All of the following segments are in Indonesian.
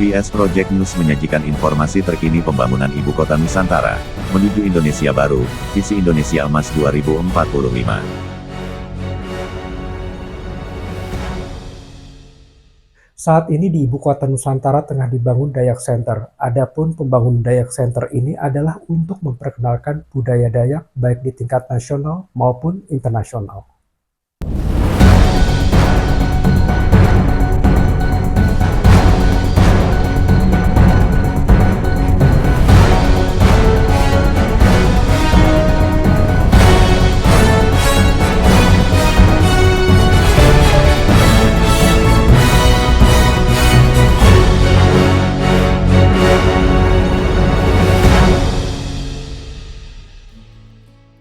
KBS Project News menyajikan informasi terkini pembangunan Ibu Kota Nusantara, menuju Indonesia Baru, Visi Indonesia Emas 2045. Saat ini di Ibu Kota Nusantara tengah dibangun Dayak Center. Adapun pembangunan Dayak Center ini adalah untuk memperkenalkan budaya Dayak baik di tingkat nasional maupun internasional.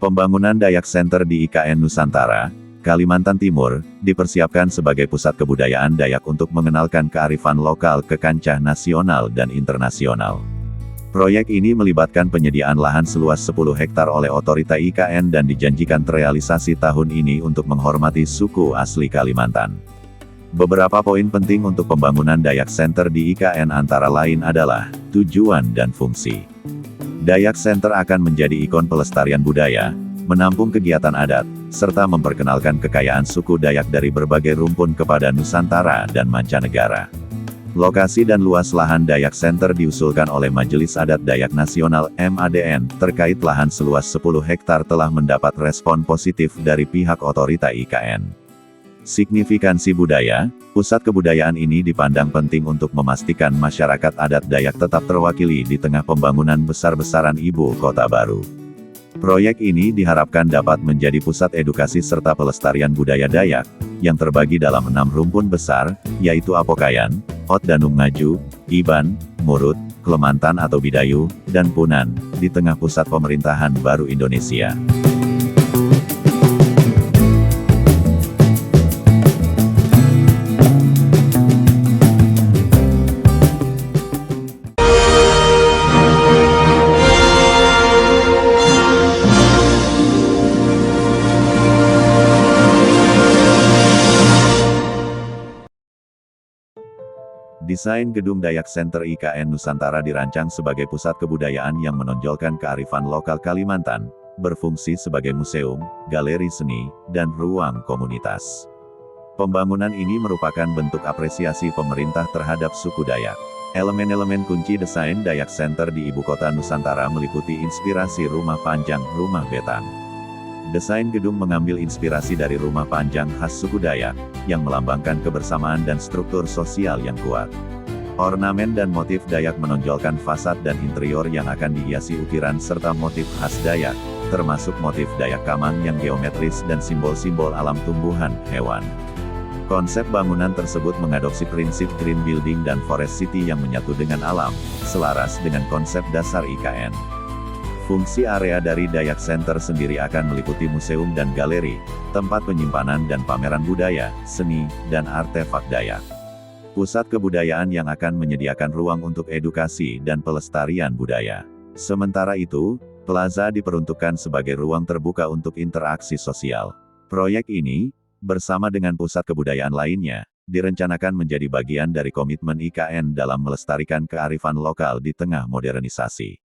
Pembangunan Dayak Center di IKN Nusantara, Kalimantan Timur, dipersiapkan sebagai pusat kebudayaan Dayak untuk mengenalkan kearifan lokal ke kancah nasional dan internasional. Proyek ini melibatkan penyediaan lahan seluas 10 hektar oleh otorita IKN dan dijanjikan terrealisasi tahun ini untuk menghormati suku asli Kalimantan. Beberapa poin penting untuk pembangunan Dayak Center di IKN antara lain adalah tujuan dan fungsi. Dayak Center akan menjadi ikon pelestarian budaya, menampung kegiatan adat, serta memperkenalkan kekayaan suku Dayak dari berbagai rumpun kepada Nusantara dan mancanegara. Lokasi dan luas lahan Dayak Center diusulkan oleh Majelis Adat Dayak Nasional (MADN), terkait lahan seluas 10 hektar telah mendapat respon positif dari pihak otorita IKN. Signifikansi budaya, pusat kebudayaan ini dipandang penting untuk memastikan masyarakat adat Dayak tetap terwakili di tengah pembangunan besar-besaran ibu kota baru. Proyek ini diharapkan dapat menjadi pusat edukasi serta pelestarian budaya Dayak, yang terbagi dalam 6 rumpun besar, yaitu Apokayan, Ot Danum Ngaju, Iban, Murut, Klemantan atau Bidayu, dan Punan, di tengah pusat pemerintahan baru Indonesia. Desain gedung Dayak Center IKN Nusantara dirancang sebagai pusat kebudayaan yang menonjolkan kearifan lokal Kalimantan, berfungsi sebagai museum, galeri seni, dan ruang komunitas. Pembangunan ini merupakan bentuk apresiasi pemerintah terhadap suku Dayak. Elemen-elemen kunci desain Dayak Center di Ibu Kota Nusantara meliputi inspirasi rumah panjang, rumah betang. Desain gedung mengambil inspirasi dari rumah panjang khas suku Dayak, yang melambangkan kebersamaan dan struktur sosial yang kuat. Ornamen dan motif Dayak menonjolkan fasad dan interior yang akan dihiasi ukiran serta motif khas Dayak, termasuk motif Dayak Kamang yang geometris dan simbol-simbol alam tumbuhan, hewan. Konsep bangunan tersebut mengadopsi prinsip green building dan forest city yang menyatu dengan alam, selaras dengan konsep dasar IKN. Fungsi area dari Dayak Center sendiri akan meliputi museum dan galeri, tempat penyimpanan dan pameran budaya, seni, dan artefak Dayak. Pusat kebudayaan yang akan menyediakan ruang untuk edukasi dan pelestarian budaya. Sementara itu, plaza diperuntukkan sebagai ruang terbuka untuk interaksi sosial. Proyek ini, bersama dengan pusat kebudayaan lainnya, direncanakan menjadi bagian dari komitmen IKN dalam melestarikan kearifan lokal di tengah modernisasi.